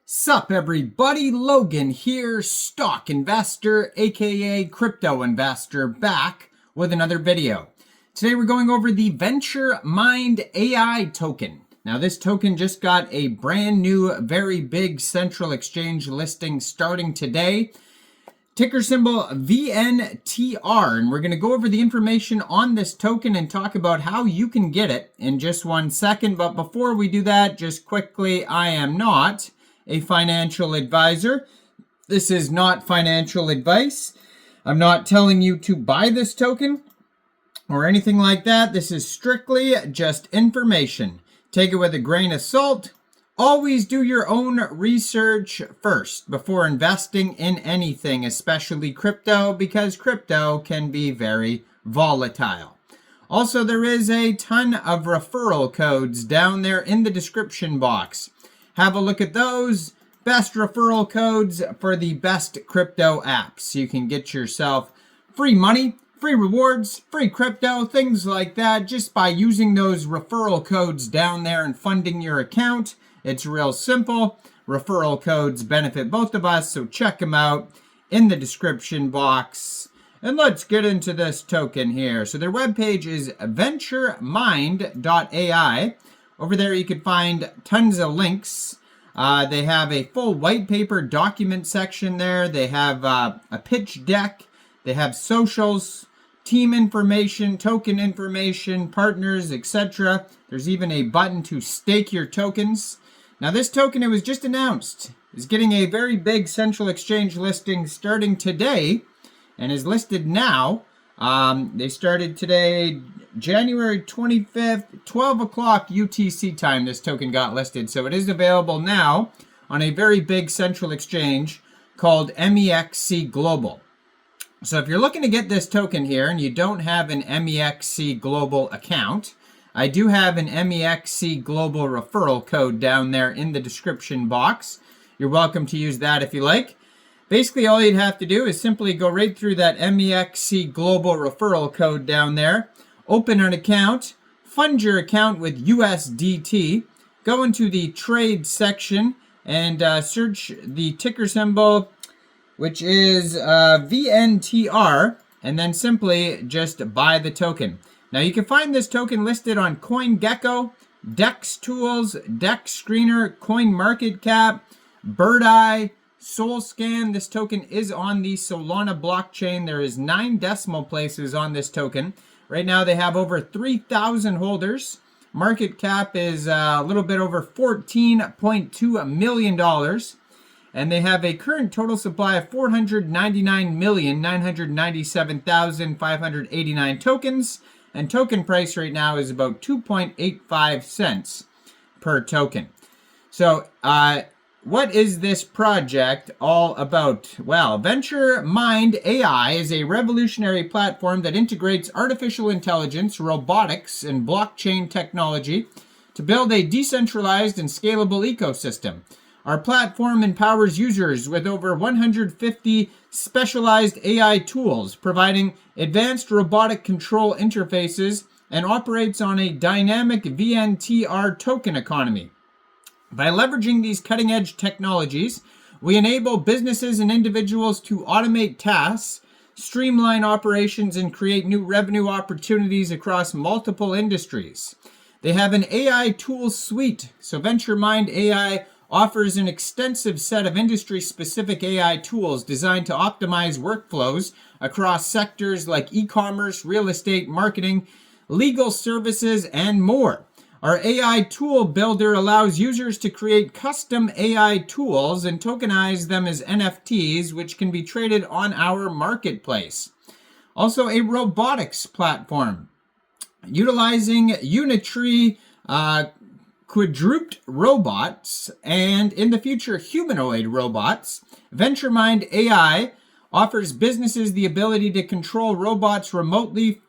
Sup everybody, Logan here, stock investor, aka crypto investor, back with another video. Today we're going over the VentureMind AI token. Now this token just got a brand new, very big central exchange listing starting today. Ticker symbol VNTR, and we're going to go over the information on this token and talk about how you can get it in just 1 second. But before we do that, just quickly, I am not a financial advisor. This is not financial advice. I'm not telling you to buy this token or anything like that. This is strictly just information. Take it with a grain of salt. Always do your own research first before investing in anything, especially crypto, because crypto can be very volatile. Also, there is a ton of referral codes down there in the description box. Have a look at those. Best referral codes for the best crypto apps. You can get yourself free money, free rewards, free crypto, things like that, just by using those referral codes down there and funding your account. It's real simple. Referral codes benefit both of us, so check them out in the description box. And let's get into this token here. So their webpage is VentureMind.ai. Over there you can find tons of links. They have a full white paper document section there. They have a pitch deck. They have socials, team information, token information, partners, etc. There's even a button to stake your tokens. Now this token, it was just announced, is getting a very big central exchange listing starting today and is listed now. They started today, January 25th, 12 o'clock UTC time, this token got listed. So it is available now on a very big central exchange called MEXC Global. So if you're looking to get this token here and you don't have an MEXC Global account, I do have an MEXC Global referral code down there in the description box. You're welcome to use that if you like. Basically, all you'd have to do is simply go right through that MEXC Global referral code down there, open an account, fund your account with USDT, go into the trade section and search the ticker symbol, which is VNTR, and then simply just buy the token. Now you can find this token listed on CoinGecko, Dex Tools, Dex Screener, CoinMarketCap, BirdEye, SolScan. This token is on the Solana blockchain. There is 9 decimal places on this token. Right now they have over 3,000 holders. Market cap is a little bit over $14.2 million. And they have a current total supply of 499,997,589 tokens. And token price right now is about 2.85 cents per token. So, what is this project all about? Well, VentureMind AI is a revolutionary platform that integrates artificial intelligence, robotics, and blockchain technology to build a decentralized and scalable ecosystem. Our platform empowers users with over 150 specialized AI tools, providing advanced robotic control interfaces, and operates on a dynamic VNTR token economy. By leveraging these cutting-edge technologies, we enable businesses and individuals to automate tasks, streamline operations, and create new revenue opportunities across multiple industries. They have an AI tool suite, so VentureMind AI offers an extensive set of industry-specific AI tools designed to optimize workflows across sectors like e-commerce, real estate, marketing, legal services, and more. Our AI tool builder allows users to create custom AI tools and tokenize them as NFTs, which can be traded on our marketplace. Also, a robotics platform utilizing Unitree quadruped robots and, in the future, humanoid robots. VentureMind AI offers businesses the ability to control robots remotely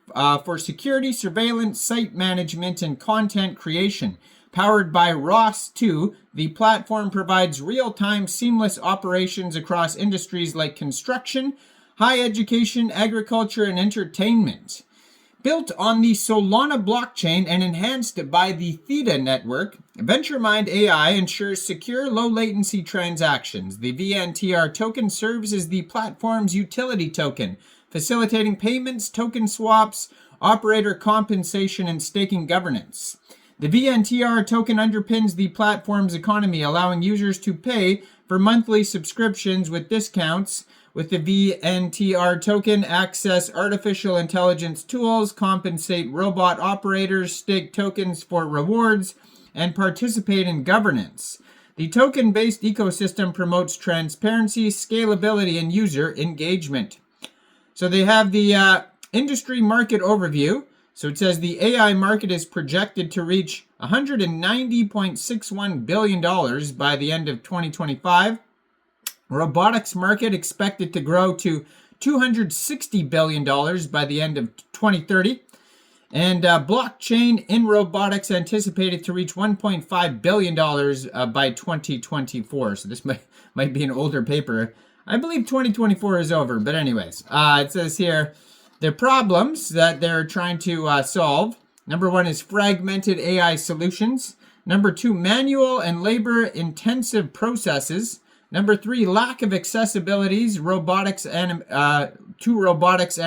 for security, surveillance, site management, and content creation. Powered by ROS2, the platform provides real-time, seamless operations across industries like construction, higher education, agriculture, and entertainment. Built on the Solana blockchain and enhanced by the Theta network, VentureMind AI ensures secure, low-latency transactions. The VNTR token serves as the platform's utility token, facilitating payments, token swaps, operator compensation, and staking governance. The VNTR token underpins the platform's economy, allowing users to pay for monthly subscriptions with discounts. With the VNTR token, access artificial intelligence tools, compensate robot operators, stake tokens for rewards, and participate in governance. The token-based ecosystem promotes transparency, scalability, and user engagement. So they have the industry market overview. So it says the AI market is projected to reach $190.61 billion by the end of 2025. Robotics market expected to grow to $260 billion by the end of 2030. And blockchain in robotics anticipated to reach $1.5 billion by 2024. So this might be an older paper. I believe 2024 is over, but anyways, it says here the problems that they're trying to solve. Number one is fragmented AI solutions. Number two, manual and labor-intensive processes. Number three, lack of accessibilities, to robotics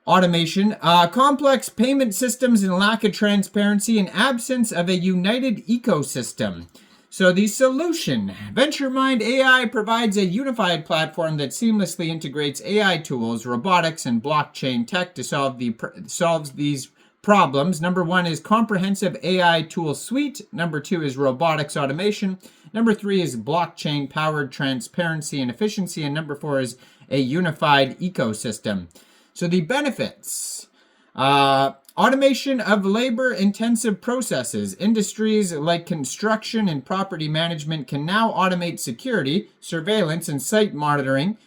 automation, complex payment systems and lack of transparency, and absence of a united ecosystem. So the solution, VentureMind AI provides a unified platform that seamlessly integrates AI tools, robotics, and blockchain tech to solves these problems. Number one is comprehensive AI tool suite. Number two is robotics automation. Number three is blockchain-powered transparency and efficiency. And number four is a unified ecosystem. So the benefits. Automation of labor-intensive processes. Industries like construction and property management can now automate security, surveillance, and site monitoring,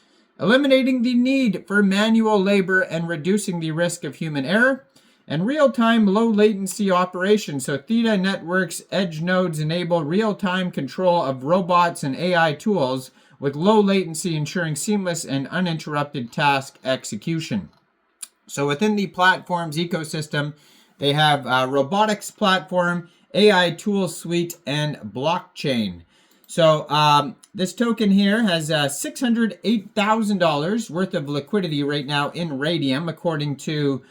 eliminating the need for manual labor and reducing the risk of human error. And real-time low-latency operations. So Theta Network's edge nodes enable real-time control of robots and AI tools with low latency, ensuring seamless and uninterrupted task execution. So within the platform's ecosystem, they have robotics platform, AI tool suite, and blockchain. So this token here has $608,000 worth of liquidity right now in Radium, according to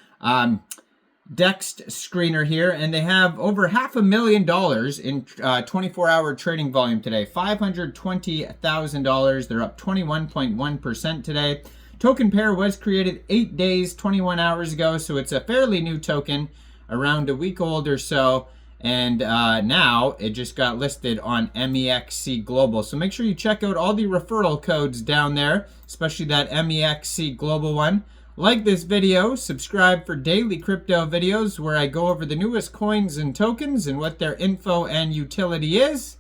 Dext Screener here, and they have over $500,000 in 24-hour trading volume today. $520,000. They're up 21.1% today. Token pair was created 8 days, 21 hours ago, so it's a fairly new token, around a week old or so, and now it just got listed on MEXC Global. So make sure you check out all the referral codes down there, especially that MEXC Global one. Like this video, subscribe for daily crypto videos where I go over the newest coins and tokens and what their info and utility is.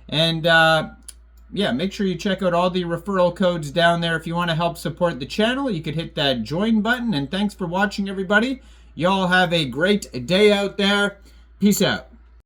And yeah, make sure you check out all the referral codes down there. If you want to help support the channel, you could hit that join button. And thanks for watching, everybody. Y'all have a great day out there. Peace out.